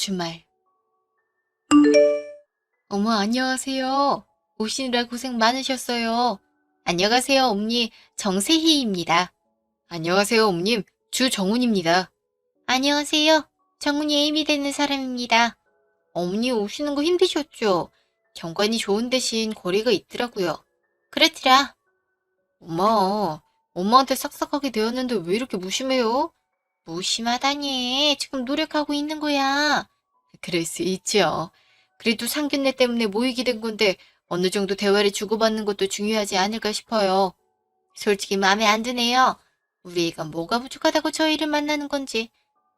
주말. 어머, 안녕하세요. 오시느라 고생 많으셨어요. 안녕하세요, 옴니. 정세희입니다. 안녕하세요, 옴님. 주정훈입니다. 안녕하세요. 정훈이 애인이 되는 사람입니다. 어머니 오시는 거 힘드셨죠? 경관이 좋은 대신 거리가 있더라고요. 그렇더라. 엄마한테 싹싹하게 대었는데 왜 이렇게 무심해요? 무심하다니. 지금 노력하고 있는 거야. 그럴 수 있죠. 그래도 상견례 때문에 모이게 된 건데 어느 정도 대화를 주고받는 것도 중요하지 않을까 싶어요. 솔직히 마음에 안 드네요. 우리 애가 뭐가 부족하다고 저희를 만나는 건지.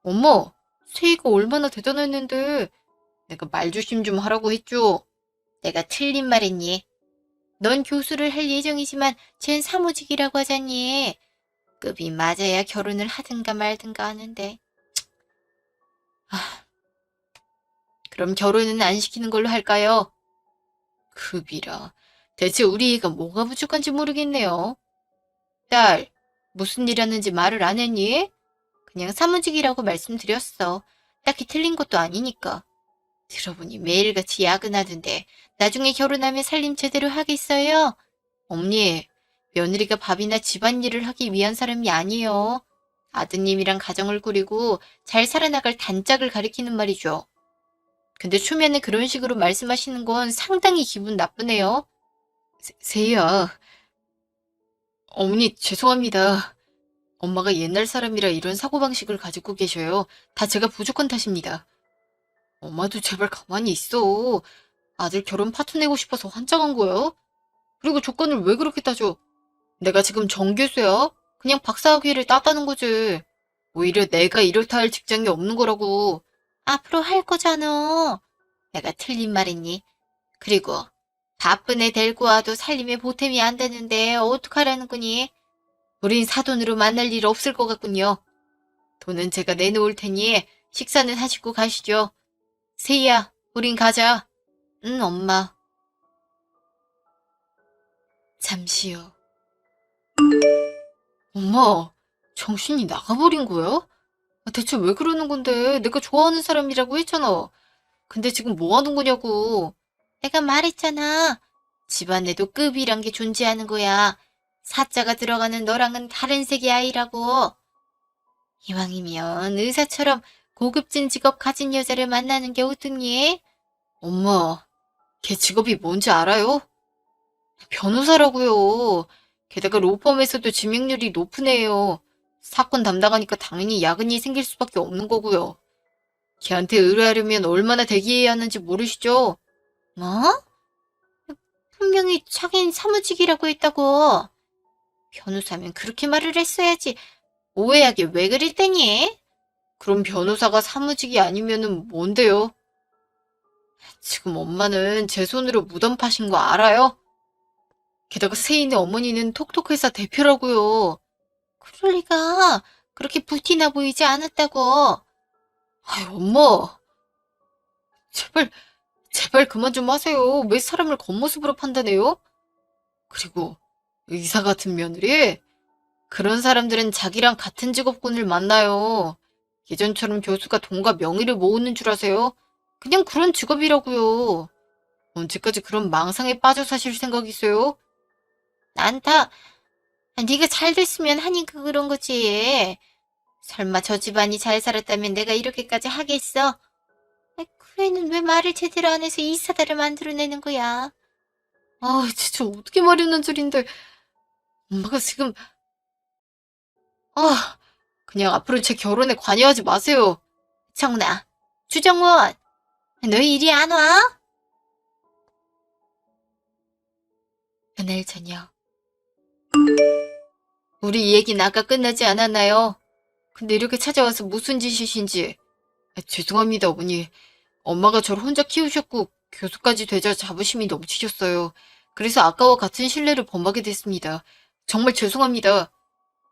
어머, 세이가 얼마나 대단했는데 내가 말조심 좀 하라고 했죠. 내가 틀린 말 했니? 넌 교수를 할 예정이지만 쟨 사무직이라고 하잖니. 급이 맞아야 결혼을 하든가 말든가 하는데. 아, 그럼 결혼은 안 시키는 걸로 할까요? 급이라. 대체 우리 애가 뭐가 부족한지 모르겠네요. 딸, 무슨 일 하는지 말을 안 했니? 그냥 사무직이라고 말씀드렸어. 딱히 틀린 것도 아니니까. 들어보니 매일같이 야근하던데 나중에 결혼하면 살림 제대로 하겠어요? 엄니, 며느리가 밥이나 집안일을 하기 위한 사람이 아니에요. 아드님이랑 가정을 꾸리고 잘 살아나갈 단짝을 가리키는 말이죠. 근데 초면에 그런 식으로 말씀하시는 건 상당히 기분 나쁘네요. 세희야, 어머니 죄송합니다. 엄마가 옛날 사람이라 이런 사고방식을 가지고 계셔요. 다 제가 부족한 탓입니다. 엄마도 제발 가만히 있어. 아들 결혼 파토 내고 싶어서 환장한 거야? 그리고 조건을 왜 그렇게 따져? 내가 지금 정교수야? 그냥 박사학위를 땄다는 거지. 오히려 내가 이렇다 할 직장이 없는 거라고. 앞으로 할 거잖아. 내가 틀린 말했니? 그리고 바쁜 애 데리고 와도 살림에 보탬이 안 되는데 어떡하라는 거니? 우린 사돈으로 만날 일 없을 것 같군요. 돈은 제가 내놓을 테니 식사는 하시고 가시죠. 세희야, 우린 가자. 응, 엄마. 잠시요. 엄마, 정신이 나가버린 거야? 대체 왜 그러는 건데? 내가 좋아하는 사람이라고 했잖아. 근데 지금 뭐 하는 거냐고. 내가 말했잖아. 집안에도 급이란 게 존재하는 거야. 사자가 들어가는 너랑은 다른 세계 아이라고. 이왕이면 의사처럼 고급진 직업 가진 여자를 만나는 게 어떻니? 엄마, 걔 직업이 뭔지 알아요? 변호사라고요. 게다가 로펌에서도 지명률이 높은 애예요. 사건 담당하니까 당연히 야근이 생길 수밖에 없는 거고요. 걔한테 의뢰하려면 얼마나 대기해야 하는지 모르시죠? 뭐? 분명히 자긴 사무직이라고 했다고. 변호사면 그렇게 말을 했어야지. 오해하게 왜 그랬더니? 그럼 변호사가 사무직이 아니면은 뭔데요? 지금 엄마는 제 손으로 무덤 파신 거 알아요? 게다가 세인의 어머니는 톡톡회사 대표라고요. 그럴 리가. 그렇게 부티나 보이지 않았다고. 아유, 엄마. 제발, 제발 그만 좀 하세요. 왜 사람을 겉모습으로 판단해요? 그리고 의사 같은 며느리? 그런 사람들은 자기랑 같은 직업군을 만나요. 예전처럼 교수가 돈과 명의를 모으는 줄 아세요? 그냥 그런 직업이라고요. 언제까지 그런 망상에 빠져 사실 생각이세요? 난 다 네가 잘 됐으면 하니까 그런 거지. 설마 저 집안이 잘 살았다면 내가 이렇게까지 하겠어? 그 애는 왜 말을 제대로 안 해서 이 사달을 만들어내는 거야? 아, 진짜 어떻게 말이는 줄인데. 엄마가 지금, 아, 그냥 앞으로 제 결혼에 관여하지 마세요. 정훈아, 주정훈, 너 이리 안 와? 그날 저녁. 우리 이 얘기는 아까 끝나지 않았나요? 근데 이렇게 찾아와서 무슨 짓이신지. 죄송합니다, 어머니. 엄마가 저를 혼자 키우셨고 교수까지 되자 자부심이 넘치셨어요. 그래서 아까와 같은 신뢰를 범하게 됐습니다. 정말 죄송합니다.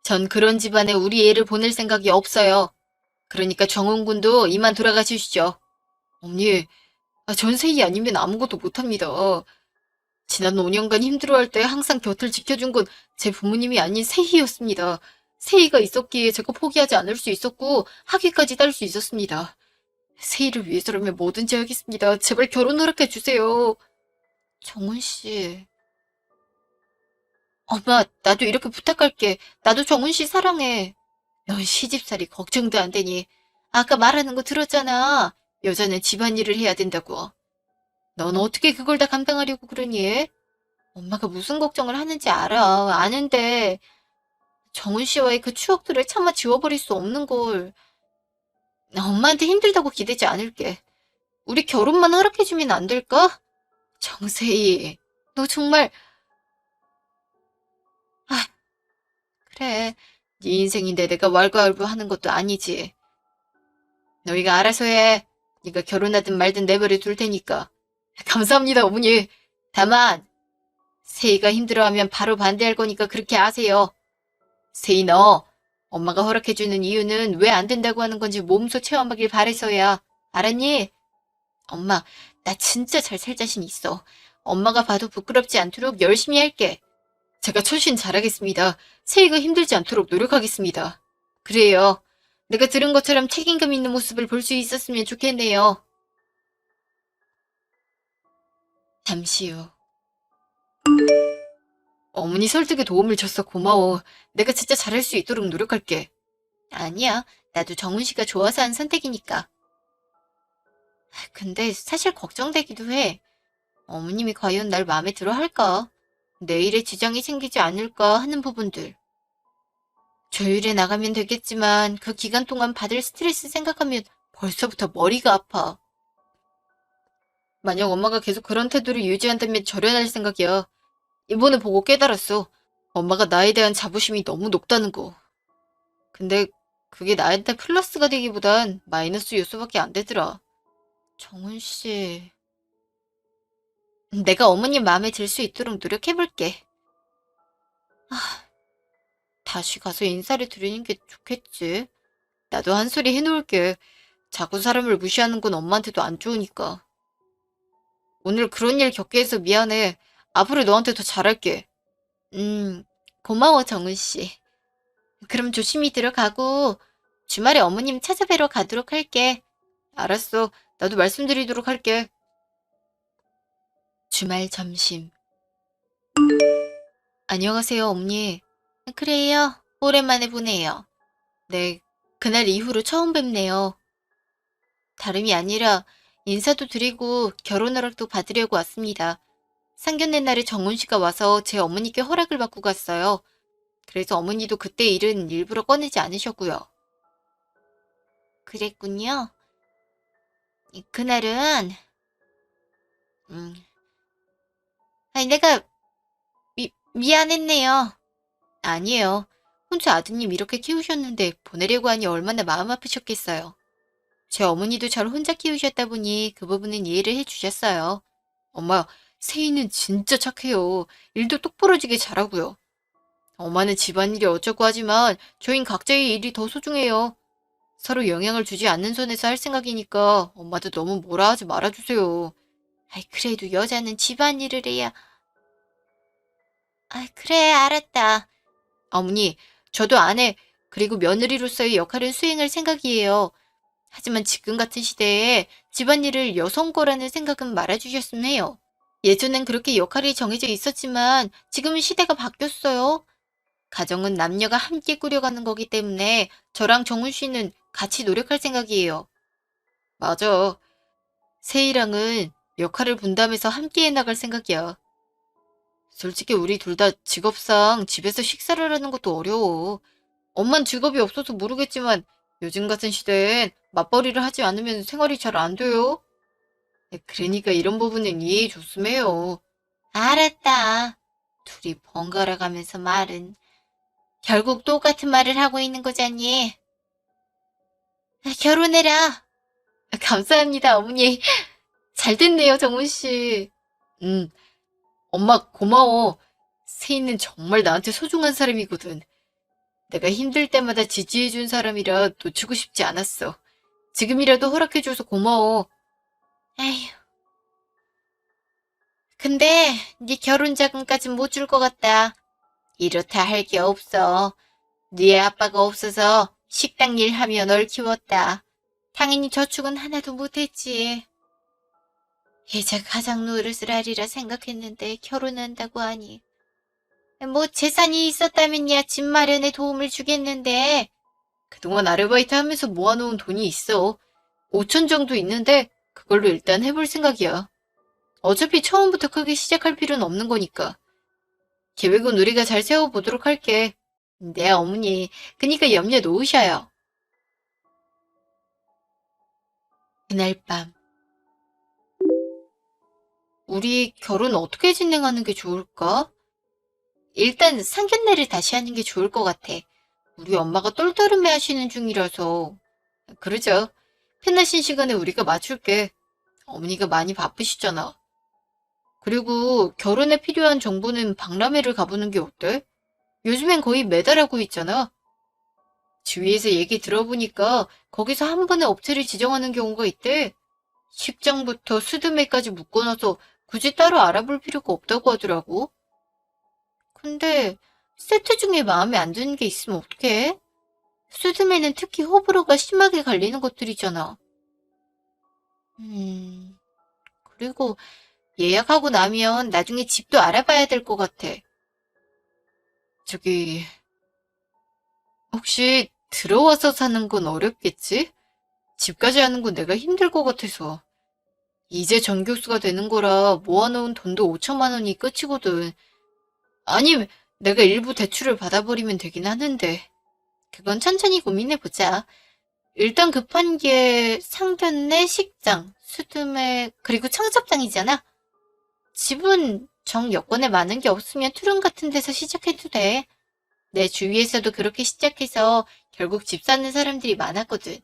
전 그런 집안에 우리 애를 보낼 생각이 없어요. 그러니까 정훈 군도 이만 돌아가 주시죠. 어머니, 전세희 아니면 아무것도 못합니다. 지난 5년간 힘들어할 때 항상 곁을 지켜준 건 제 부모님이 아닌 세희였습니다. 세희가 있었기에 제가 포기하지 않을 수 있었고 학위까지 딸 수 있었습니다. 세희를 위해서라면 뭐든지 하겠습니다. 제발 결혼 허락해 주세요. 정훈 씨. 엄마, 나도 이렇게 부탁할게. 나도 정훈 씨 사랑해. 넌 시집살이 걱정도 안 되니. 아까 말하는 거 들었잖아. 여자는 집안일을 해야 된다고. 넌 어떻게 그걸 다 감당하려고 그러니? 엄마가 무슨 걱정을 하는지 알아. 아는데 정훈 씨와의 그 추억들을 차마 지워버릴 수 없는 걸. 나 엄마한테 힘들다고 기대지 않을게. 우리 결혼만 허락해주면 안 될까? 정세희, 너 정말. 아, 그래. 네 인생인데 내가 왈가왈부하는 것도 아니지. 너희가 알아서 해. 네가 결혼하든 말든 내버려 둘 테니까. 감사합니다, 어머니. 다만 세희가 힘들어하면 바로 반대할 거니까 그렇게 아세요. 세희 너, 엄마가 허락해주는 이유는 왜 안 된다고 하는 건지 몸소 체험하길 바래서야. 알았니? 엄마, 나 진짜 잘 살 자신 있어. 엄마가 봐도 부끄럽지 않도록 열심히 할게. 제가 처신 잘하겠습니다. 세희가 힘들지 않도록 노력하겠습니다. 그래요. 내가 들은 것처럼 책임감 있는 모습을 볼 수 있었으면 좋겠네요. 잠시 후. 어머니 설득에 도움을 줬어 고마워. 내가 진짜 잘할 수 있도록 노력할게. 아니야. 나도 정훈 씨가 좋아서 한 선택이니까. 근데 사실 걱정되기도 해. 어머님이 과연 날 마음에 들어 할까? 내일에 지장이 생기지 않을까 하는 부분들. 조율해 나가면 되겠지만 그 기간 동안 받을 스트레스 생각하면 벌써부터 머리가 아파. 만약 엄마가 계속 그런 태도를 유지한다면 절연할 생각이야. 이번에 보고 깨달았어. 엄마가 나에 대한 자부심이 너무 높다는 거. 근데 그게 나한테 플러스가 되기보단 마이너스 요소밖에 안 되더라. 정훈 씨. 내가 어머님 마음에 들 수 있도록 노력해볼게. 아, 다시 가서 인사를 드리는 게 좋겠지. 나도 한 소리 해놓을게. 자꾸 사람을 무시하는 건 엄마한테도 안 좋으니까. 오늘 그런 일 겪게 해서 미안해. 앞으로 너한테 더 잘할게. 고마워, 정은 씨. 그럼 조심히 들어가고 주말에 어머님 찾아뵈러 가도록 할게. 알았어. 나도 말씀드리도록 할게. 주말 점심. 안녕하세요, 엄니. 그래요. 오랜만에 보네요. 네, 그날 이후로 처음 뵙네요. 다름이 아니라 인사도 드리고 결혼 허락도 받으려고 왔습니다. 상견례 날에 정훈 씨가 와서 제 어머니께 허락을 받고 갔어요. 그래서 어머니도 그때 일은 일부러 꺼내지 않으셨고요. 그랬군요. 그날은 음, 아니 내가 미안했네요. 아니에요. 혼자 아드님 이렇게 키우셨는데 보내려고 하니 얼마나 마음 아프셨겠어요. 제 어머니도 절 혼자 키우셨다 보니 그 부분은 이해를 해주셨어요. 엄마, 세희는 진짜 착해요. 일도 똑부러지게 잘하고요. 엄마는 집안일이 어쩌고 하지만 저흰 각자의 일이 더 소중해요. 서로 영향을 주지 않는 선에서 할 생각이니까 엄마도 너무 뭐라 하지 말아주세요. 아이, 그래도 여자는 집안일을 해야. 아, 그래, 알았다. 어머니, 저도 아내, 그리고 며느리로서의 역할은 수행할 생각이에요. 하지만 지금 같은 시대에 집안일을 여성 거라는 생각은 말아주셨으면 해요. 예전엔 그렇게 역할이 정해져 있었지만 지금은 시대가 바뀌었어요. 가정은 남녀가 함께 꾸려가는 거기 때문에 저랑 정훈 씨는 같이 노력할 생각이에요. 맞아. 세희랑은 역할을 분담해서 함께 해나갈 생각이야. 솔직히 우리 둘 다 직업상 집에서 식사를 하는 것도 어려워. 엄만 직업이 없어서 모르겠지만 요즘 같은 시대엔 맞벌이를 하지 않으면 생활이 잘 안 돼요. 그러니까 이런 부분은 이해해 줬으면 해요. 알았다. 둘이 번갈아 가면서 말은. 결국 똑같은 말을 하고 있는 거잖니. 결혼해라. 감사합니다, 어머니. 잘 됐네요, 정훈 씨. 음, 엄마 고마워. 세희는 정말 나한테 소중한 사람이거든. 내가 힘들 때마다 지지해준 사람이라 놓치고 싶지 않았어. 지금이라도 허락해줘서 고마워. 에휴. 근데 네 결혼 자금까진 못 줄 것 같다. 이렇다 할 게 없어. 네 아빠가 없어서 식당 일 하며 널 키웠다. 당연히 저축은 하나도 못했지. 이제 가장 노릇을 하리라 생각했는데 결혼한다고 하니. 뭐 재산이 있었다면야 집 마련에 도움을 주겠는데. 그동안 아르바이트 하면서 모아놓은 돈이 있어. 5천 정도 있는데 그걸로 일단 해볼 생각이야. 어차피 처음부터 크게 시작할 필요는 없는 거니까. 계획은 우리가 잘 세워보도록 할게. 네, 어머니. 그니까 염려 놓으셔요. 그날 밤. 우리 결혼 어떻게 진행하는 게 좋을까? 일단 상견례를 다시 하는 게 좋을 것 같아. 우리 엄마가 똘똘음해 하시는 중이라서. 그러죠. 편하신 시간에 우리가 맞출게. 어머니가 많이 바쁘시잖아. 그리고 결혼에 필요한 정보는 박람회를 가보는 게 어때? 요즘엔 거의 매달 하고 있잖아. 주위에서 얘기 들어보니까 거기서 한 번에 업체를 지정하는 경우가 있대. 식장부터 수드메까지 묶어놔서 굳이 따로 알아볼 필요가 없다고 하더라고. 근데 세트 중에 마음에 안 드는 게 있으면 어떡해? 수드메는 특히 호불호가 심하게 갈리는 것들이잖아. 음, 그리고 예약하고 나면 나중에 집도 알아봐야 될 것 같아. 저기, 혹시 들어와서 사는 건 어렵겠지? 집까지 하는 건 내가 힘들 것 같아서. 이제 전교수가 되는 거라 모아놓은 돈도 5천만 원이 끝이거든. 아니, 내가 일부 대출을 받아버리면 되긴 하는데. 그건 천천히 고민해보자. 일단 급한 게 상견례, 식장, 수두매, 그리고 청첩장이잖아. 집은 정 여건에 많은 게 없으면 투룸 같은 데서 시작해도 돼. 내 주위에서도 그렇게 시작해서 결국 집 사는 사람들이 많았거든.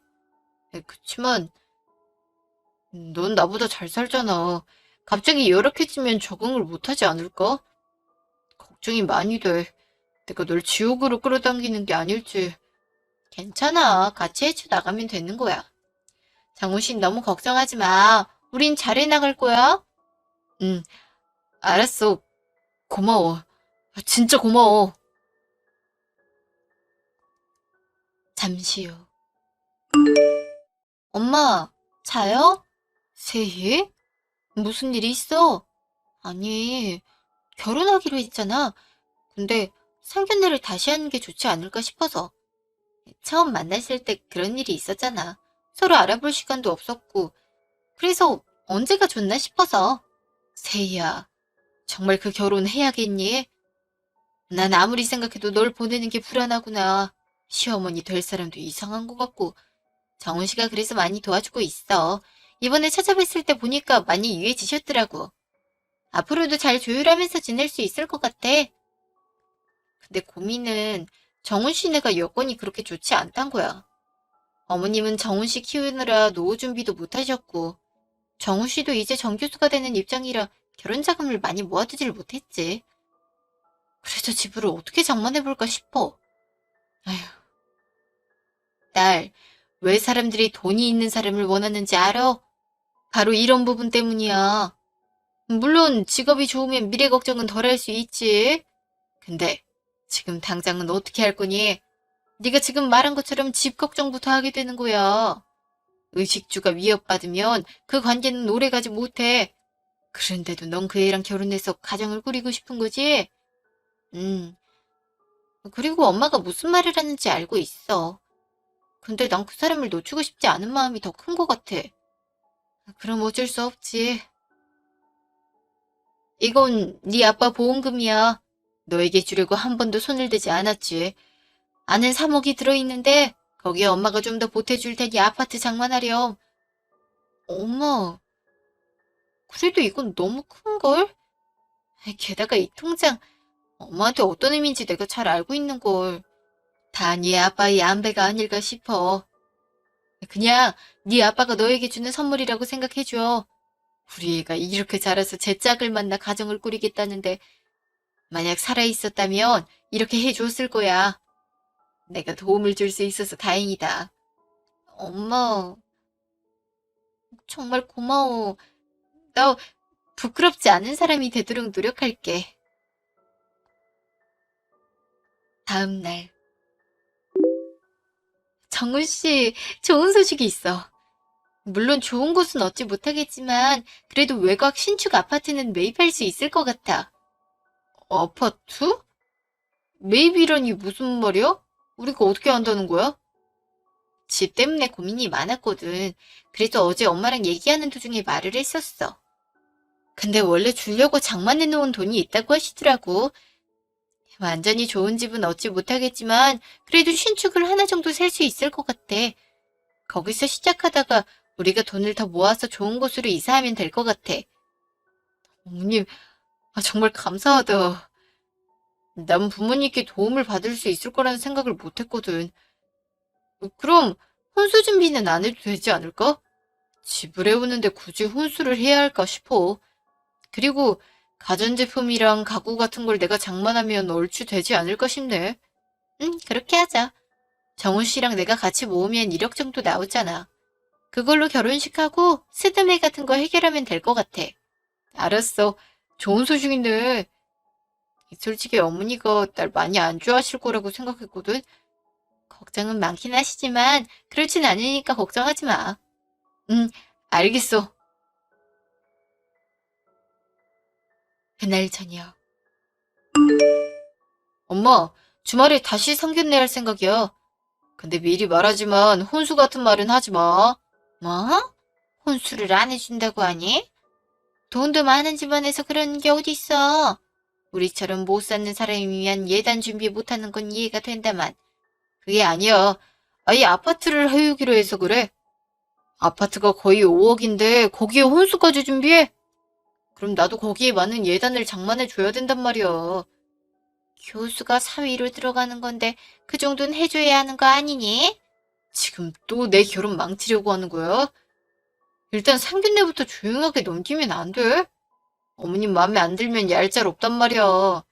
그치만 넌 나보다 잘 살잖아. 갑자기 열악해지면 적응을 못하지 않을까? 걱정이 많이 돼. 내가 널 지옥으로 끌어당기는 게 아닐지. 괜찮아. 같이 헤쳐 나가면 되는 거야. 장훈씨 너무 걱정하지 마. 우린 잘해 나갈 거야. 응, 알았어. 고마워. 진짜 고마워. 잠시 후. 엄마, 자요? 세희? 무슨 일이 있어? 아니, 결혼하기로 했잖아. 근데 상견례를 다시 하는 게 좋지 않을까 싶어서. 처음 만났을 때 그런 일이 있었잖아. 서로 알아볼 시간도 없었고. 그래서 언제가 좋나 싶어서. 세희야, 정말 그 결혼 해야겠니? 난 아무리 생각해도 널 보내는 게 불안하구나. 시어머니 될 사람도 이상한 것 같고. 정훈 씨가 그래서 많이 도와주고 있어. 이번에 찾아뵀을 때 보니까 많이 유해지셨더라고. 앞으로도 잘 조율하면서 지낼 수 있을 것 같아. 근데 고민은 정훈 씨네가 여건이 그렇게 좋지 않단 거야. 어머님은 정훈 씨 키우느라 노후 준비도 못 하셨고, 정훈 씨도 이제 정교수가 되는 입장이라 결혼 자금을 많이 모아두질 못했지. 그래서 집을 어떻게 장만해볼까 싶어. 아휴, 딸, 왜 사람들이 돈이 있는 사람을 원하는지 알아? 바로 이런 부분 때문이야. 물론 직업이 좋으면 미래 걱정은 덜 할 수 있지. 근데 지금 당장은 어떻게 할 거니? 네가 지금 말한 것처럼 집 걱정부터 하게 되는 거야. 의식주가 위협받으면 그 관계는 오래가지 못해. 그런데도 넌 그 애랑 결혼해서 가정을 꾸리고 싶은 거지? 음. 그리고 엄마가 무슨 말을 하는지 알고 있어. 근데 난 그 사람을 놓치고 싶지 않은 마음이 더 큰 것 같아. 그럼 어쩔 수 없지. 이건 네 아빠 보험금이야. 너에게 주려고 한 번도 손을 대지 않았지. 안엔 3억이 들어있는데 거기에 엄마가 좀 더 보태줄 테니 아파트 장만하렴. 엄마, 그래도 이건 너무 큰걸? 게다가 이 통장 엄마한테 어떤 의미인지 내가 잘 알고 있는걸. 다 네 아빠의 안배가 아닐까 싶어. 그냥 네 아빠가 너에게 주는 선물이라고 생각해줘. 우리 애가 이렇게 자라서 제 짝을 만나 가정을 꾸리겠다는데 만약 살아있었다면 이렇게 해줬을 거야. 내가 도움을 줄 수 있어서 다행이다. 엄마, 정말 고마워. 나 부끄럽지 않은 사람이 되도록 노력할게. 다음 날. 정훈 씨, 좋은 소식이 있어. 물론 좋은 곳은 얻지 못하겠지만 그래도 외곽 신축 아파트는 매입할 수 있을 것 같아. 아파트? 매입이라니 무슨 말이야? 우리가 어떻게 한다는 거야? 집 때문에 고민이 많았거든. 그래서 어제 엄마랑 얘기하는 도중에 말을 했었어. 근데 원래 주려고 장만해 놓은 돈이 있다고 하시더라고. 완전히 좋은 집은 얻지 못하겠지만 그래도 신축을 하나 정도 살 수 있을 것 같아. 거기서 시작하다가 우리가 돈을 더 모아서 좋은 곳으로 이사하면 될 것 같아. 어머님, 정말 감사하다. 난 부모님께 도움을 받을 수 있을 거라는 생각을 못 했거든. 그럼 혼수 준비는 안 해도 되지 않을까? 집을 해오는데 굳이 혼수를 해야 할까 싶어. 그리고 가전제품이랑 가구 같은 걸 내가 장만하면 얼추 되지 않을까 싶네. 응, 그렇게 하자. 정훈 씨랑 내가 같이 모으면 1억 정도 나오잖아. 그걸로 결혼식하고 스드메 같은 거 해결하면 될 것 같아. 알았어. 좋은 소식인데. 솔직히 어머니가 날 많이 안 좋아하실 거라고 생각했거든. 걱정은 많긴 하시지만 그렇진 않으니까 걱정하지 마. 응, 알겠어. 그날 저녁. 엄마, 주말에 다시 상견례 할 생각이야. 근데 미리 말하지만 혼수 같은 말은 하지 마. 뭐? 혼수를 안 해준다고 하니? 돈도 많은 집안에서 그런 게 어딨어. 우리처럼 못 사는 사람이면 예단 준비 못하는 건 이해가 된다만. 그게 아니야. 아예 아파트를 해우기로 해서 그래. 아파트가 거의 5억인데 거기에 혼수까지 준비해? 그럼 나도 거기에 맞는 예단을 장만해 줘야 된단 말이야. 교수가 사위로 들어가는 건데 그 정도는 해줘야 하는 거 아니니? 지금 또 내 결혼 망치려고 하는 거야? 일단 상견례부터 조용하게 넘기면 안 돼? 어머님 마음에 안 들면 얄짤 없단 말이야.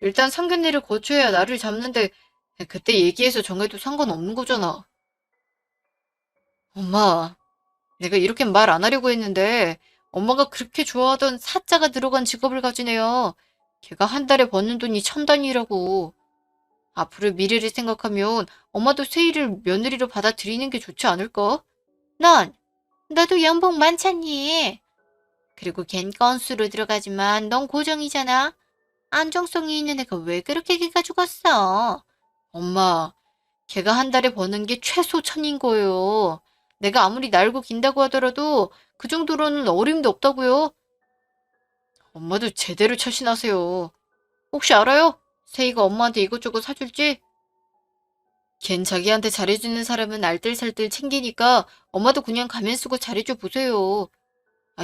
일단 상견례를 거쳐야 나를 잡는데 그때 얘기해서 정해도 상관없는 거잖아. 엄마, 내가 이렇게 말 안 하려고 했는데 엄마가 그렇게 좋아하던 사자가 들어간 직업을 가진 애야. 걔가 한 달에 버는 돈이 1,000단위라고. 앞으로 미래를 생각하면 엄마도 세희를 며느리로 받아들이는 게 좋지 않을까? 넌, 너도 연봉 많잖니. 그리고 걘 건수로 들어가지만 넌 고정이잖아. 안정성이 있는 애가 왜 그렇게 걔가 죽었어? 엄마, 걔가 한 달에 버는 게 최소 1,000인 거예요. 내가 아무리 날고 긴다고 하더라도 그 정도로는 어림도 없다고요. 엄마도 제대로 처신하세요. 혹시 알아요? 세희가 엄마한테 이것저것 사줄지? 걘 자기한테 잘해주는 사람은 알뜰살뜰 챙기니까 엄마도 그냥 가면 쓰고 잘해줘 보세요.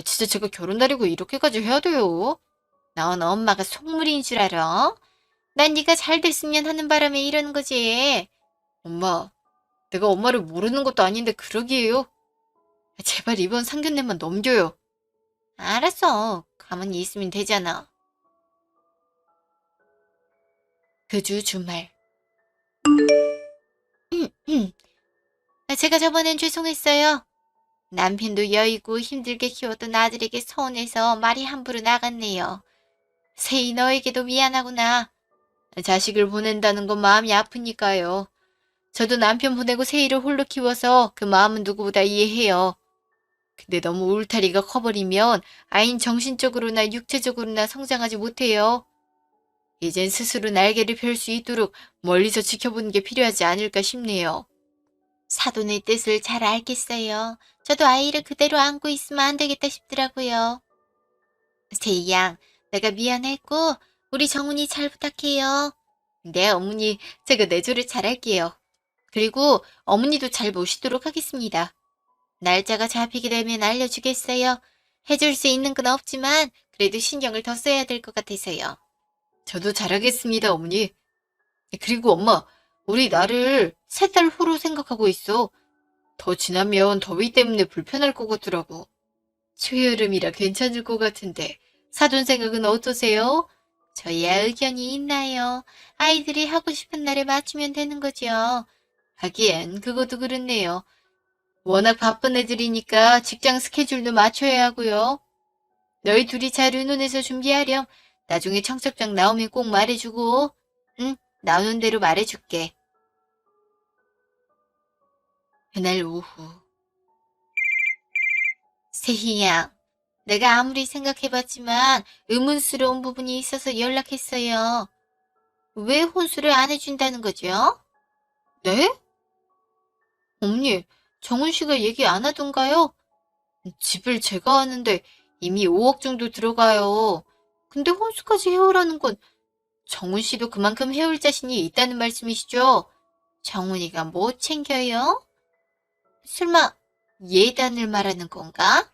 진짜 제가 결혼 다리고 이렇게까지 해야 돼요? 넌 엄마가 속물인 줄 알아? 난 네가 잘 됐으면 하는 바람에 이러는 거지. 엄마, 내가 엄마를 모르는 것도 아닌데 그러기에요? 제발 이번 상견례만 넘겨요. 알았어. 가만히 있으면 되잖아. 그 주 주말. 제가 저번엔 죄송했어요. 남편도 여의고 힘들게 키웠던 아들에게 서운해서 말이 함부로 나갔네요. 세희 너에게도 미안하구나. 자식을 보낸다는 건 마음이 아프니까요. 저도 남편 보내고 세희를 홀로 키워서 그 마음은 누구보다 이해해요. 근데 너무 울타리가 커버리면 아이는 정신적으로나 육체적으로나 성장하지 못해요. 이젠 스스로 날개를 펼 수 있도록 멀리서 지켜보는 게 필요하지 않을까 싶네요. 사돈의 뜻을 잘 알겠어요. 저도 아이를 그대로 안고 있으면 안 되겠다 싶더라고요. 세희 양, 내가 미안했고 우리 정훈이 잘 부탁해요. 네, 어머니, 제가 내조를 잘할게요. 그리고 어머니도 잘 모시도록 하겠습니다. 날짜가 잡히게 되면 알려주겠어요. 해줄 수 있는 건 없지만 그래도 신경을 더 써야 될 것 같아서요. 저도 잘하겠습니다, 어머니. 그리고 엄마, 우리 나를 3달 후로 생각하고 있어. 더 지나면 더위 때문에 불편할 것 같더라고. 초여름이라 괜찮을 것 같은데 사돈 생각은 어떠세요? 저희야 의견이 있나요? 아이들이 하고 싶은 날에 맞추면 되는 거죠. 하기엔 그것도 그렇네요. 워낙 바쁜 애들이니까 직장 스케줄도 맞춰야 하고요. 너희 둘이 잘 의논해서 준비하렴. 나중에 청첩장 나오면 꼭 말해주고. 응, 나오는 대로 말해줄게. 그날 오후. 세희야, 내가 아무리 생각해봤지만 의문스러운 부분이 있어서 연락했어요. 왜 혼수를 안 해준다는 거죠? 네? 언니, 정훈 씨가 얘기 안 하던가요? 집을 제가 하는데 이미 5억 정도 들어가요. 근데 혼수까지 해오라는 건 정훈 씨도 그만큼 해올 자신이 있다는 말씀이시죠? 정훈이가 못 챙겨요? 설마 예단을 말하는 건가?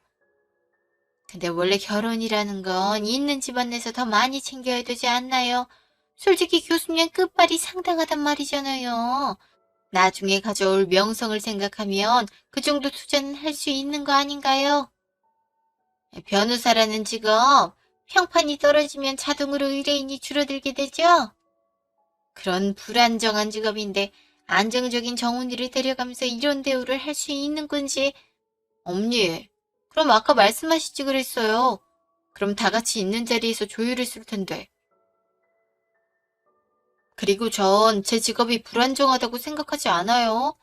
근데 원래 결혼이라는 건 있는 집안에서 더 많이 챙겨야 되지 않나요? 솔직히 교수님 끝발이 상당하단 말이잖아요. 나중에 가져올 명성을 생각하면 그 정도 투자는 할 수 있는 거 아닌가요? 변호사라는 직업, 평판이 떨어지면 자동으로 의뢰인이 줄어들게 되죠? 그런 불안정한 직업인데 안정적인 정훈이를 데려가면서 이런 대우를 할 수 있는 건지. 엄니, 그럼 아까 말씀하시지 그랬어요. 그럼 다 같이 있는 자리에서 조율했을 텐데. 그리고 전 제 직업이 불안정하다고 생각하지 않아요.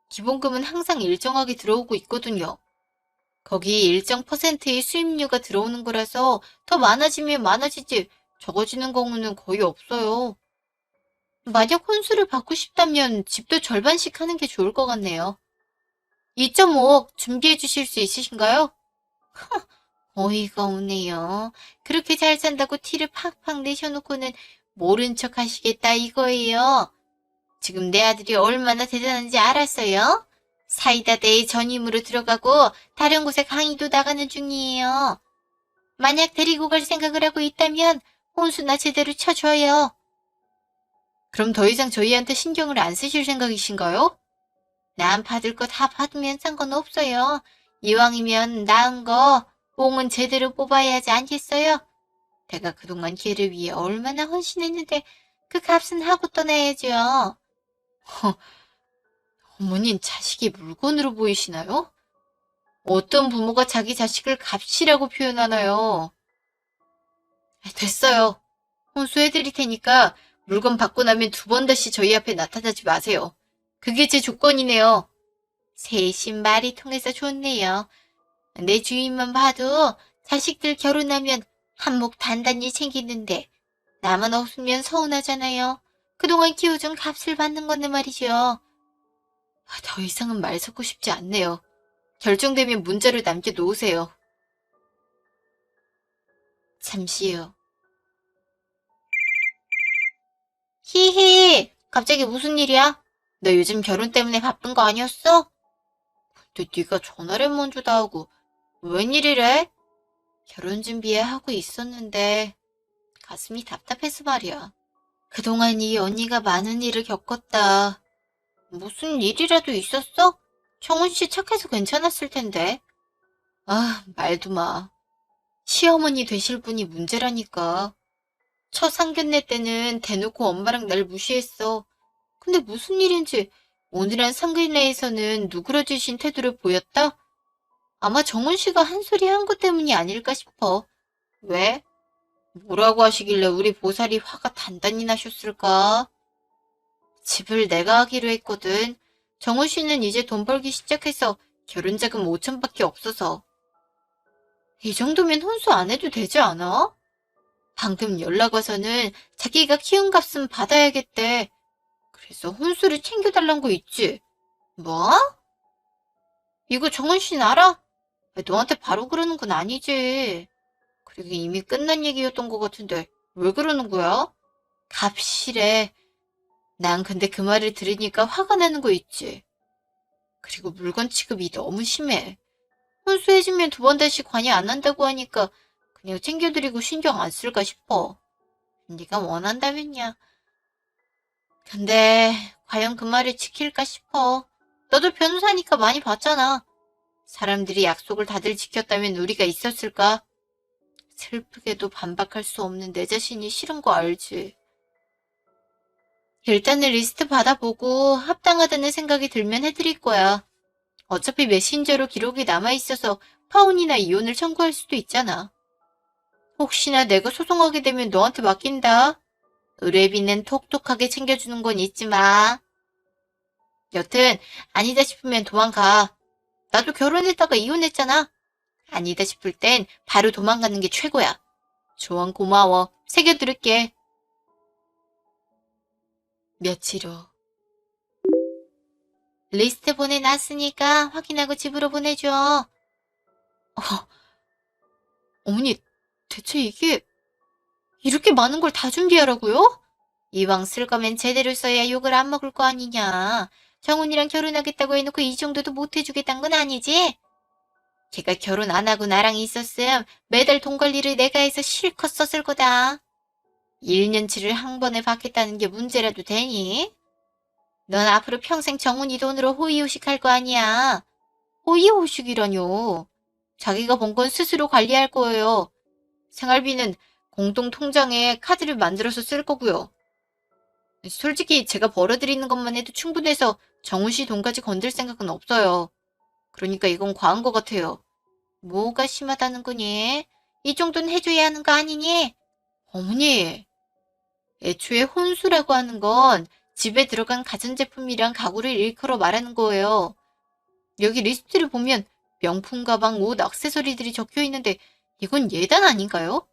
기본금은 항상 일정하게 들어오고 있거든요. 거기 일정 퍼센트의 수입료가 들어오는 거라서 더 많아지면 많아지지 적어지는 경우는 거의 없어요. 만약 혼수를 받고 싶다면 집도 절반씩 하는 게 좋을 것 같네요. 2.5억 준비해 주실 수 있으신가요? 어이가 없네요. 그렇게 잘 산다고 티를 팍팍 내셔놓고는 모른 척 하시겠다 이거예요. 지금 내 아들이 얼마나 대단한지 알았어요? 사이다대에 전임으로 들어가고 다른 곳에 강의도 나가는 중이에요. 만약 데리고 갈 생각을 하고 있다면 혼수나 제대로 쳐줘요. 그럼 더 이상 저희한테 신경을 안 쓰실 생각이신가요? 남 받을 거 다 받으면 상관없어요. 이왕이면 나은 거 뽕은 제대로 뽑아야 하지 않겠어요? 내가 그동안 걔를 위해 얼마나 헌신했는데 그 값은 하고 떠나야죠. 어머님 자식이 물건으로 보이시나요? 어떤 부모가 자기 자식을 값이라고 표현하나요? 됐어요. 혼수해드릴 테니까 물건 받고 나면 2번 다시 저희 앞에 나타나지 마세요. 그게 제 조건이네요. 세신 말이 통해서 좋네요. 내 주인만 봐도 자식들 결혼하면 한몫 단단히 챙기는데 나만 없으면 서운하잖아요. 그동안 키워준 값을 받는 건데 말이죠. 더 이상은 말 섞고 싶지 않네요. 결정되면 문자를 남겨놓으세요. 잠시요. 히히, 갑자기 무슨 일이야? 너 요즘 결혼 때문에 바쁜 거 아니었어? 근데 네가 전화를 먼저 다 하고 웬일이래? 결혼 준비해 하고 있었는데 가슴이 답답해서 말이야. 그동안 이 언니가 많은 일을 겪었다. 무슨 일이라도 있었어? 정훈 씨 착해서 괜찮았을 텐데. 아, 말도 마. 시어머니 되실 분이 문제라니까. 첫 상견례 때는 대놓고 엄마랑 날 무시했어. 근데 무슨 일인지 오늘 한 상견례에서는 누그러지신 태도를 보였다? 아마 정훈 씨가 한 소리 한 것 때문이 아닐까 싶어. 왜? 뭐라고 하시길래 우리 보살이 화가 단단히 나셨을까? 집을 내가 하기로 했거든. 정훈 씨는 이제 돈 벌기 시작해서 결혼자금 5천밖에 없어서. 이 정도면 혼수 안 해도 되지 않아? 방금 연락 와서는 자기가 키운 값은 받아야겠대. 그래서 혼수를 챙겨달란 거 있지? 뭐? 이거 정은 씨는 알아? 너한테 바로 그러는 건 아니지. 그리고 이미 끝난 얘기였던 것 같은데 왜 그러는 거야? 값이래. 난 근데 그 말을 들으니까 화가 나는 거 있지. 그리고 물건 취급이 너무 심해. 혼수해주면 2번 다시 관여 안 한다고 하니까 그냥 챙겨드리고 신경 안 쓸까 싶어. 네가 원한다면야. 근데 과연 그 말을 지킬까 싶어. 너도 변호사니까 많이 봤잖아. 사람들이 약속을 다들 지켰다면 우리가 있었을까? 슬프게도 반박할 수 없는 내 자신이 싫은 거 알지? 일단은 리스트 받아보고 합당하다는 생각이 들면 해드릴 거야. 어차피 메신저로 기록이 남아있어서 파혼이나 이혼을 청구할 수도 있잖아. 혹시나 내가 소송하게 되면 너한테 맡긴다. 의뢰비는 톡톡하게 챙겨주는 건 잊지 마. 여튼 아니다 싶으면 도망가. 나도 결혼했다가 이혼했잖아. 아니다 싶을 땐 바로 도망가는 게 최고야. 조언 고마워. 새겨들을게. 며칠 후. 리스트 보내놨으니까 확인하고 집으로 보내줘. 어머니, 대체 이게 이렇게 많은 걸 다 준비하라고요? 이왕 쓸 거면 제대로 써야 욕을 안 먹을 거 아니냐. 정훈이랑 결혼하겠다고 해놓고 이 정도도 못 해주겠다는 건 아니지? 걔가 결혼 안 하고 나랑 있었음 매달 돈 관리를 내가 해서 실컷 썼을 거다. 1년치를 한 번에 받겠다는 게 문제라도 되니? 넌 앞으로 평생 정훈이 돈으로 호의호식 할 거 아니야. 호의호식이라뇨. 자기가 번 건 스스로 관리할 거예요. 생활비는 공동 통장에 카드를 만들어서 쓸 거고요. 솔직히 제가 벌어들이는 것만 해도 충분해서 정훈 씨 돈까지 건들 생각은 없어요. 그러니까 이건 과한 것 같아요. 뭐가 심하다는 거니? 이 정도는 해줘야 하는 거 아니니? 어머니, 애초에 혼수라고 하는 건 집에 들어간 가전제품이랑 가구를 일컬어 말하는 거예요. 여기 리스트를 보면 명품 가방, 옷, 액세서리들이 적혀 있는데 이건 예단 아닌가요?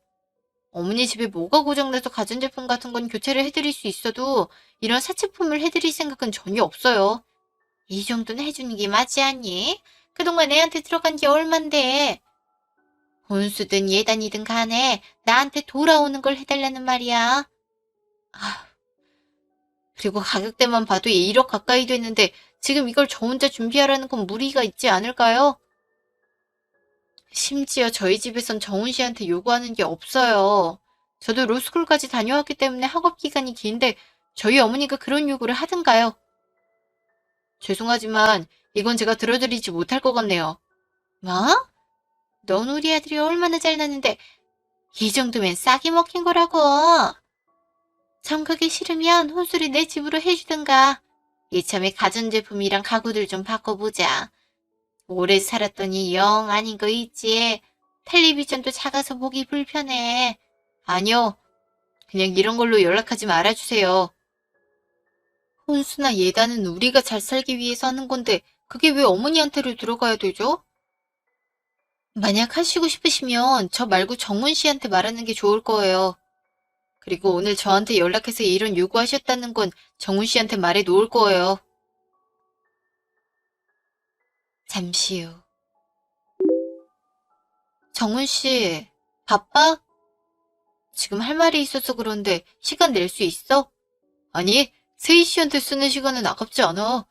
어머니 집에 뭐가 고장나서 가전제품 같은 건 교체를 해드릴 수 있어도 이런 사치품을 해드릴 생각은 전혀 없어요. 이 정도는 해주는 게 맞지 않니? 그동안 애한테 들어간 게 얼만데. 혼수든 예단이든 간에 나한테 돌아오는 걸 해달라는 말이야. 아, 그리고 가격대만 봐도 1억 가까이 됐는데 지금 이걸 저 혼자 준비하라는 건 무리가 있지 않을까요? 심지어 저희 집에선 정훈 씨한테 요구하는 게 없어요. 저도 로스쿨까지 다녀왔기 때문에 학업 기간이 긴데 저희 어머니가 그런 요구를 하든가요? 죄송하지만 이건 제가 들어드리지 못할 것 같네요. 뭐? 넌 우리 아들이 얼마나 잘났는데 이 정도면 싸게 먹힌 거라고. 정극이 싫으면 혼수를 내 집으로 해주든가. 이참에 가전제품이랑 가구들 좀 바꿔보자. 오래 살았더니 영 아닌 거 있지. 텔레비전도 작아서 보기 불편해. 아니요. 그냥 이런 걸로 연락하지 말아주세요. 혼수나 예단은 우리가 잘 살기 위해서 하는 건데 그게 왜 어머니한테로 들어가야 되죠? 만약 하시고 싶으시면 저 말고 정문 씨한테 말하는 게 좋을 거예요. 그리고 오늘 저한테 연락해서 이런 요구하셨다는 건 정훈 씨한테 말해 놓을 거예요. 잠시 후. 정훈 씨, 바빠? 지금 할 말이 있어서 그런데 시간 낼 수 있어? 아니, 세희 씨한테 쓰는 시간은 아깝지 않아.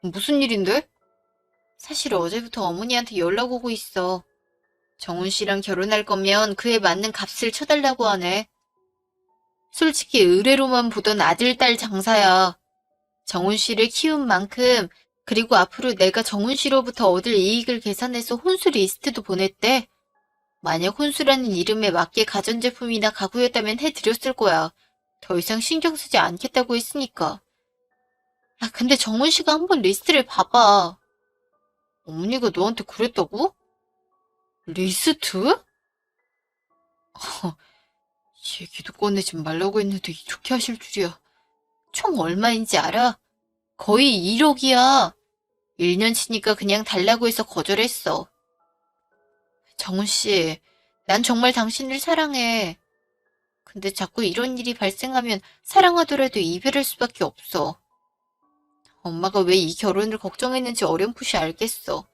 무슨 일인데? 사실 어제부터 어머니한테 연락 오고 있어. 정훈 씨랑 결혼할 거면 그에 맞는 값을 쳐달라고 하네. 솔직히 의뢰로만 보던 아들, 딸 장사야. 정훈 씨를 키운 만큼 그리고 앞으로 내가 정훈 씨로부터 얻을 이익을 계산해서 혼수 리스트도 보냈대. 만약 혼수라는 이름에 맞게 가전제품이나 가구였다면 해드렸을 거야. 더 이상 신경 쓰지 않겠다고 했으니까. 아, 근데 정훈 씨가 한번 리스트를 봐봐. 어머니가 너한테 그랬다고? 리스트? 얘기도 꺼내지 말라고 했는데 이렇게 하실 줄이야. 총 얼마인지 알아? 거의 1억이야. 1년 치니까 그냥 달라고 해서 거절했어. 정훈 씨, 난 정말 당신을 사랑해. 근데 자꾸 이런 일이 발생하면 사랑하더라도 이별할 수밖에 없어. 엄마가 왜 이 결혼을 걱정했는지 어렴풋이 알겠어.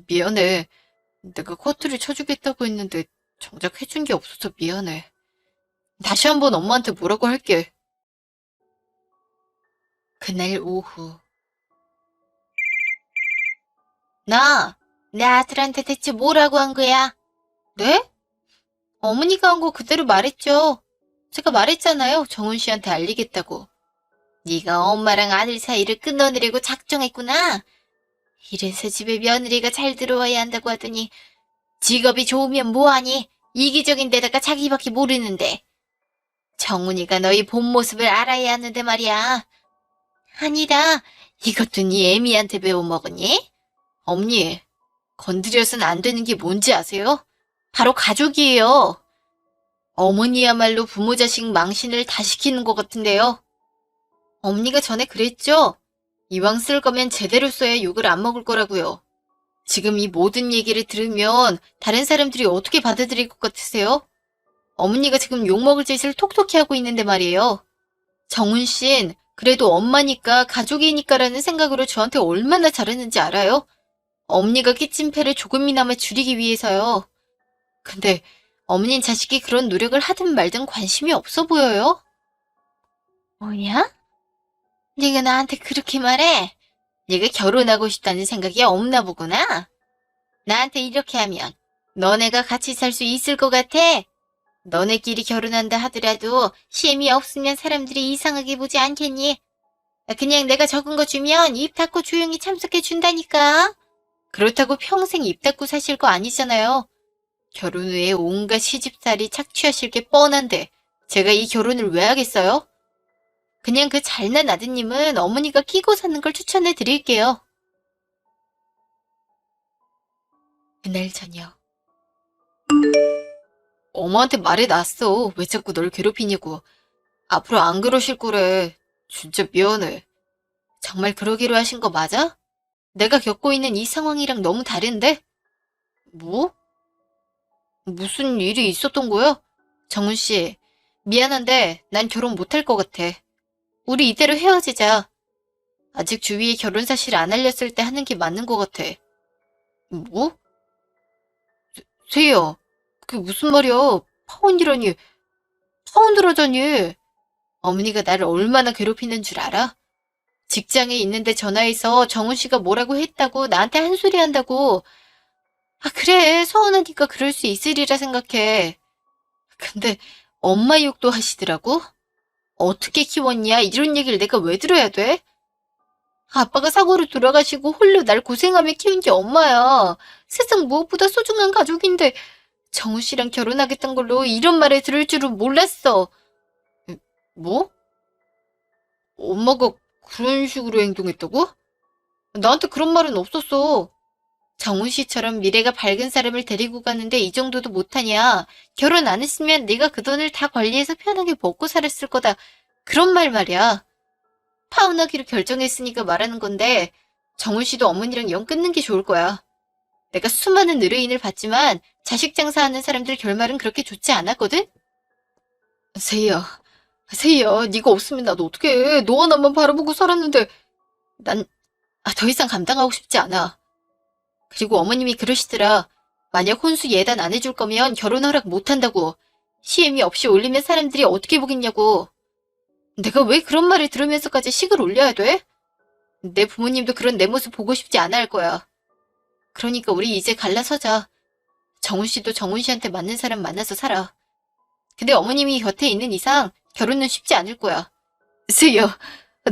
미안해. 내가 커트를 쳐주겠다고 했는데 정작 해준 게 없어서 미안해. 다시 한번 엄마한테 뭐라고 할게. 그날 오후. 내 아들한테 대체 뭐라고 한 거야? 네? 어머니가 한 거 그대로 말했죠. 제가 말했잖아요. 정훈 씨한테 알리겠다고. 네가 엄마랑 아들 사이를 끊어내려고 작정했구나. 이래서 집에 며느리가 잘 들어와야 한다고 하더니 직업이 좋으면 뭐하니? 이기적인 데다가 자기밖에 모르는데. 정훈이가 너희 본 모습을 알아야 하는데 말이야. 아니다. 이것도 네 애미한테 배워먹었니? 엄니, 건드려서는 안 되는 게 뭔지 아세요? 바로 가족이에요. 어머니야말로 부모 자식 망신을 다 시키는 것 같은데요. 엄니가 전에 그랬죠? 이왕 쓸 거면 제대로 써야 욕을 안 먹을 거라고요. 지금 이 모든 얘기를 들으면 다른 사람들이 어떻게 받아들일 것 같으세요? 어머니가 지금 욕먹을 짓을 톡톡히 하고 있는데 말이에요. 정훈 씨는 그래도 엄마니까 가족이니까라는 생각으로 저한테 얼마나 잘했는지 알아요? 어머니가 끼친 폐를 조금이나마 줄이기 위해서요. 근데 어머니는 자식이 그런 노력을 하든 말든 관심이 없어 보여요. 뭐냐? 네가 나한테 그렇게 말해? 네가 결혼하고 싶다는 생각이 없나 보구나. 나한테 이렇게 하면 너네가 같이 살 수 있을 것 같아? 너네끼리 결혼한다 하더라도 시엠이 없으면 사람들이 이상하게 보지 않겠니? 그냥 내가 적은 거 주면 입 닫고 조용히 참석해 준다니까. 그렇다고 평생 입 닫고 사실 거 아니잖아요. 결혼 후에 온갖 시집살이 착취하실 게 뻔한데 제가 이 결혼을 왜 하겠어요? 그냥 그 잘난 아드님은 어머니가 끼고 사는 걸 추천해 드릴게요. 그날 저녁. 엄마한테 말해놨어. 왜 자꾸 널 괴롭히냐고. 앞으로 안 그러실 거래. 진짜 미안해. 정말 그러기로 하신 거 맞아? 내가 겪고 있는 이 상황이랑 너무 다른데? 뭐? 무슨 일이 있었던 거야? 정훈 씨, 미안한데 난 결혼 못할 것 같아. 우리 이대로 헤어지자. 아직 주위에 결혼 사실 안 알렸을 때 하는 게 맞는 것 같아. 뭐? 세희야, 그게 무슨 말이야? 파혼이라니, 파혼들하자니. 어머니가 나를 얼마나 괴롭히는 줄 알아? 직장에 있는데 전화해서 정훈 씨가 뭐라고 했다고 나한테 한 소리 한다고. 아, 그래. 서운하니까 그럴 수 있으리라 생각해. 근데 엄마 욕도 하시더라고? 어떻게 키웠냐? 이런 얘기를 내가 왜 들어야 돼? 아빠가 사고로 돌아가시고 홀로 날 고생하며 키운 게 엄마야. 세상 무엇보다 소중한 가족인데 정우 씨랑 결혼하겠다는 걸로 이런 말을 들을 줄은 몰랐어. 뭐? 엄마가 그런 식으로 행동했다고? 나한테 그런 말은 없었어. 정훈 씨처럼 미래가 밝은 사람을 데리고 가는데 이 정도도 못하냐. 결혼 안 했으면 네가 그 돈을 다 관리해서 편하게 먹고 살았을 거다. 그런 말이야. 파혼하기로 결정했으니까 말하는 건데 정훈 씨도 어머니랑 연 끊는 게 좋을 거야. 내가 수많은 의뢰인을 봤지만 자식 장사하는 사람들 결말은 그렇게 좋지 않았거든? 세희야, 세희야, 네가 없으면 나도 어떡해. 너와 나만 바라보고 살았는데 난 더 이상 감당하고 싶지 않아. 그리고 어머님이 그러시더라. 만약 혼수 예단 안 해줄 거면 결혼 허락 못 한다고. 시엠이 없이 올리면 사람들이 어떻게 보겠냐고. 내가 왜 그런 말을 들으면서까지 식을 올려야 돼? 내 부모님도 그런 내 모습 보고 싶지 않아 할 거야. 그러니까 우리 이제 갈라서자. 정훈 씨도 정훈 씨한테 맞는 사람 만나서 살아. 근데 어머님이 곁에 있는 이상 결혼은 쉽지 않을 거야. 세희야,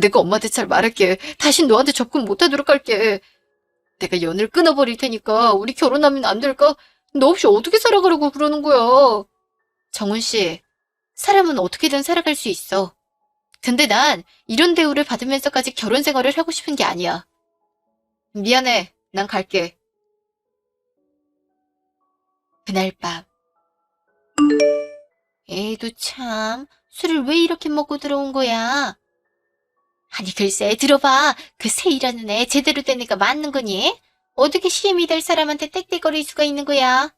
내가 엄마한테 잘 말할게. 다신 너한테 접근 못하도록 할게. 내가 연을 끊어버릴 테니까 우리 결혼하면 안 될까? 너 없이 어떻게 살아가려고 그러는 거야? 정훈 씨, 사람은 어떻게든 살아갈 수 있어. 근데 난 이런 대우를 받으면서까지 결혼 생활을 하고 싶은 게 아니야. 미안해, 난 갈게. 그날 밤. 에이도 참, 술을 왜 이렇게 먹고 들어온 거야? 아니 글쎄 들어봐. 그 세이라는 애 제대로 된 애가 맞는 거니? 어떻게 시엠이 될 사람한테 땡땡거릴 수가 있는 거야?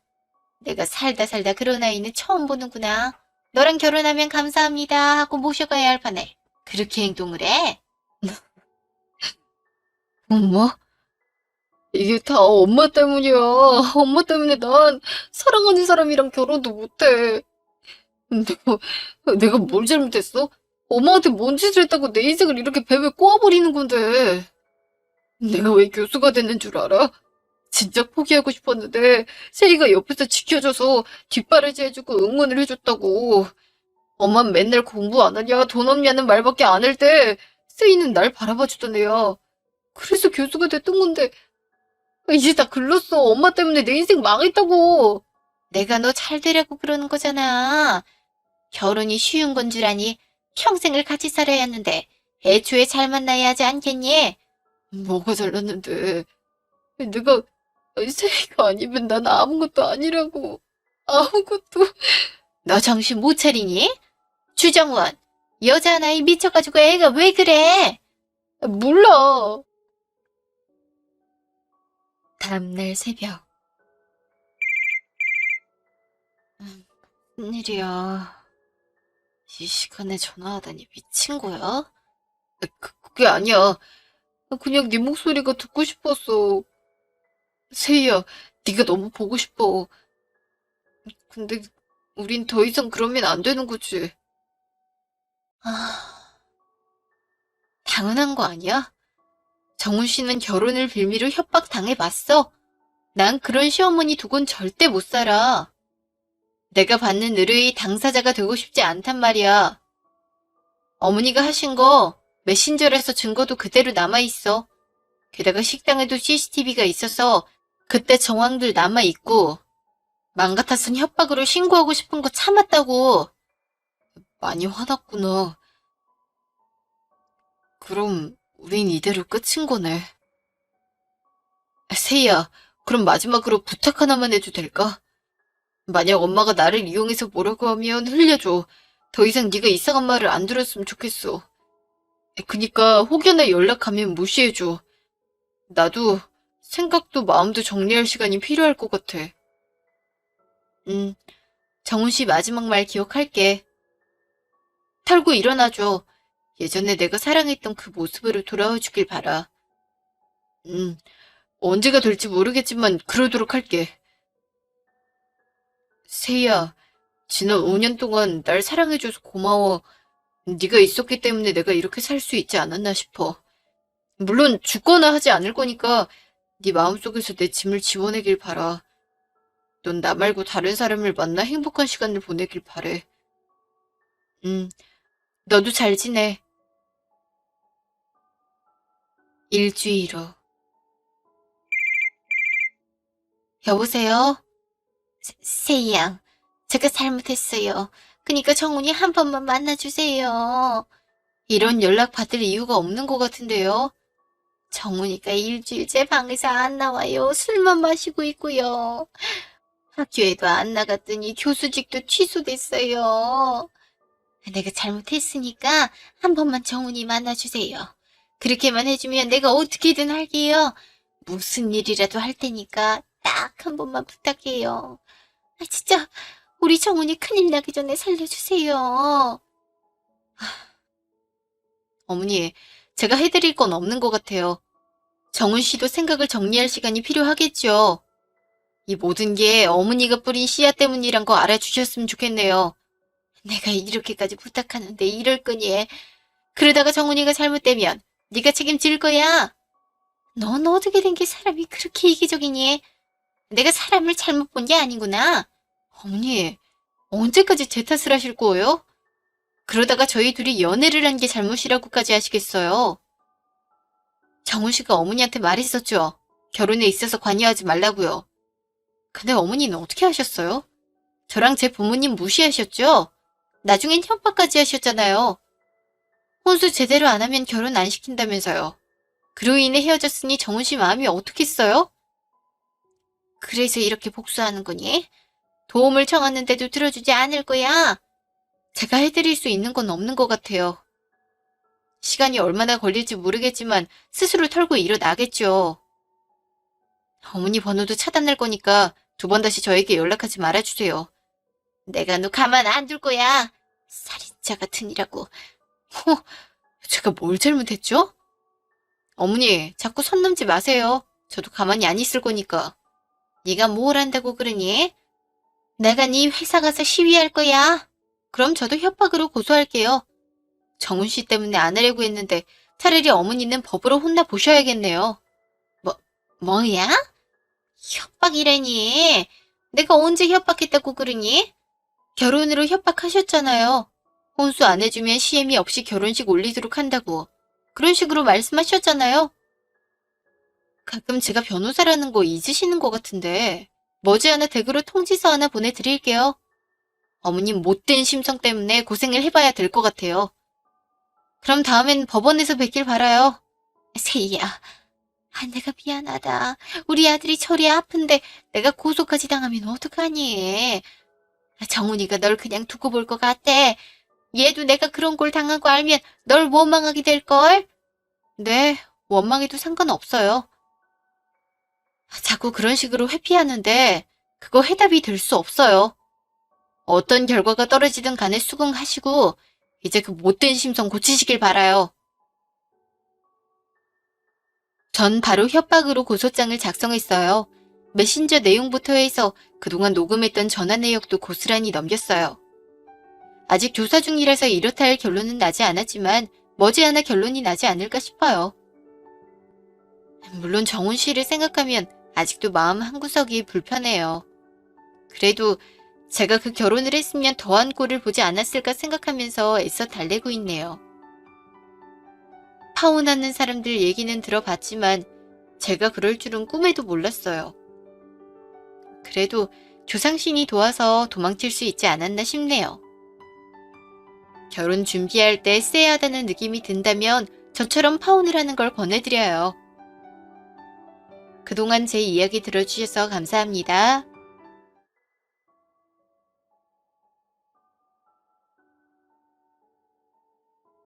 내가 살다 살다 그런 아이는 처음 보는구나. 너랑 결혼하면 감사합니다 하고 모셔가야 할 판에 그렇게 행동을 해? 엄마? 이게 다 엄마 때문이야. 엄마 때문에 난 사랑하는 사람이랑 결혼도 못해. 내가 뭘 잘못했어? 엄마한테 뭔 짓을 했다고 내 인생을 이렇게 뱀에 꼬아버리는 건데. 내가 왜 교수가 됐는 줄 알아? 진짜 포기하고 싶었는데 세이가 옆에서 지켜줘서 뒷바라지 해주고 응원을 해줬다고. 엄만 맨날 공부 안 하냐 돈 없냐는 말밖에 안 할 때 세이는 날 바라봐주던 애야. 그래서 교수가 됐던 건데 이제 다 글렀어. 엄마 때문에 내 인생 망했다고. 내가 너 잘 되려고 그러는 거잖아. 결혼이 쉬운 건 줄 아니 평생을 같이 살아야 하는데 애초에 잘 만나야 하지 않겠니? 뭐가 잘났는데. 내가 세이가 아니면 난 아무것도 아니라고. 아무것도. 너 정신 못 차리니? 주정원, 여자 나이 미쳐가지고 애가 왜 그래? 몰라. 다음날 새벽. 무슨 일이야. 이 시간에 전화하다니 미친 거야? 그게 아니야. 그냥 네 목소리가 듣고 싶었어. 세희야, 네가 너무 보고 싶어. 근데 우린 더 이상 그러면 안 되는 거지. 아, 당연한 거 아니야? 정훈 씨는 결혼을 빌미로 협박당해봤어. 난 그런 시어머니 두곤 절대 못 살아. 내가 받는 의뢰의 당사자가 되고 싶지 않단 말이야. 어머니가 하신 거 메신저에서 증거도 그대로 남아있어. 게다가 식당에도 CCTV가 있어서 그때 정황들 남아있고 맘 같아선 협박으로 신고하고 싶은 거 참았다고. 많이 화났구나. 그럼 우린 이대로 끝인 거네. 세희야, 그럼 마지막으로 부탁 하나만 해도 될까? 만약 엄마가 나를 이용해서 뭐라고 하면 흘려줘. 더 이상 네가 이상한 말을 안 들었으면 좋겠어. 그니까 혹여나 연락하면 무시해줘. 나도 생각도 마음도 정리할 시간이 필요할 것 같아. 응, 정훈 씨 마지막 말 기억할게. 털고 일어나줘. 예전에 내가 사랑했던 그 모습으로 돌아와 주길 바라. 응, 언제가 될지 모르겠지만 그러도록 할게. 세희야, 지난 5년 동안 날 사랑해줘서 고마워. 네가 있었기 때문에 내가 이렇게 살 수 있지 않았나 싶어. 물론 죽거나 하지 않을 거니까 네 마음속에서 내 짐을 지워내길 바라. 넌 나 말고 다른 사람을 만나 행복한 시간을 보내길 바래. 너도 잘 지내. 일주일 후. 여보세요? 세희 양, 제가 잘못했어요. 그니까 정훈이 한 번만 만나주세요. 이런 연락 받을 이유가 없는 것 같은데요. 정훈이가 일주일째 방에서 안 나와요. 술만 마시고 있고요. 학교에도 안 나갔더니 교수직도 취소됐어요. 내가 잘못했으니까 한 번만 정훈이 만나주세요. 그렇게만 해주면 내가 어떻게든 할게요. 무슨 일이라도 할 테니까 딱 한 번만 부탁해요. 진짜 우리 정훈이 큰일 나기 전에 살려주세요. 어머니, 제가 해드릴 건 없는 것 같아요. 정훈 씨도 생각을 정리할 시간이 필요하겠죠. 이 모든 게 어머니가 뿌린 씨앗 때문이란 거 알아주셨으면 좋겠네요. 내가 이렇게까지 부탁하는데 이럴 거니. 그러다가 정훈이가 잘못되면 네가 책임질 거야. 넌 어떻게 된 게 사람이 그렇게 이기적이니? 내가 사람을 잘못 본 게 아니구나. 어머니, 언제까지 제 탓을 하실 거예요? 그러다가 저희 둘이 연애를 한 게 잘못이라고까지 하시겠어요. 정훈 씨가 어머니한테 말했었죠. 결혼에 있어서 관여하지 말라고요. 근데 어머니는 어떻게 하셨어요? 저랑 제 부모님 무시하셨죠? 나중엔 협박까지 하셨잖아요. 혼수 제대로 안 하면 결혼 안 시킨다면서요. 그로 인해 헤어졌으니 정훈 씨 마음이 어떻겠어요? 그래서 이렇게 복수하는 거니? 도움을 청했는데도 들어주지 않을 거야. 제가 해드릴 수 있는 건 없는 것 같아요. 시간이 얼마나 걸릴지 모르겠지만 스스로 털고 일어나겠죠. 어머니 번호도 차단할 거니까 두 번 다시 저에게 연락하지 말아주세요. 내가 너 가만 안 둘 거야. 살인자 같으니라고. 제가 뭘 잘못했죠? 어머니, 자꾸 선 넘지 마세요. 저도 가만히 안 있을 거니까. 네가 뭘 한다고 그러니? 내가 네 회사 가서 시위할 거야. 그럼 저도 협박으로 고소할게요. 정훈 씨 때문에 안 하려고 했는데 차라리 어머니는 법으로 혼나 보셔야겠네요. 뭐야? 협박이라니. 내가 언제 협박했다고 그러니? 결혼으로 협박하셨잖아요. 혼수 안 해주면 시엠이 없이 결혼식 올리도록 한다고. 그런 식으로 말씀하셨잖아요. 가끔 제가 변호사라는 거 잊으시는 것 같은데 머지않아 댁으로 통지서 하나 보내드릴게요. 어머님 못된 심성 때문에 고생을 해봐야 될 것 같아요. 그럼 다음엔 법원에서 뵙길 바라요. 세희야, 내가 미안하다. 우리 아들이 저리 아픈데 내가 고소까지 당하면 어떡하니? 정훈이가 널 그냥 두고 볼 것 같대. 얘도 내가 그런 걸 당한 거 알면 널 원망하게 될걸? 네, 원망해도 상관없어요. 자꾸 그런 식으로 회피하는데 그거 해답이 될 수 없어요. 어떤 결과가 떨어지든 간에 수긍하시고 이제 그 못된 심성 고치시길 바라요. 전 바로 협박으로 고소장을 작성했어요. 메신저 내용부터 해서 그동안 녹음했던 전화 내역도 고스란히 넘겼어요. 아직 조사 중이라서 이렇다 할 결론은 나지 않았지만 머지않아 결론이 나지 않을까 싶어요. 물론 정훈 씨를 생각하면 아직도 마음 한구석이 불편해요. 그래도 제가 그 결혼을 했으면 더한 꼴을 보지 않았을까 생각하면서 애써 달래고 있네요. 파혼하는 사람들 얘기는 들어봤지만 제가 그럴 줄은 꿈에도 몰랐어요. 그래도 조상신이 도와서 도망칠 수 있지 않았나 싶네요. 결혼 준비할 때 쎄하다는 느낌이 든다면 저처럼 파혼을 하는 걸 권해드려요. 그동안 제 이야기 들어주셔서 감사합니다.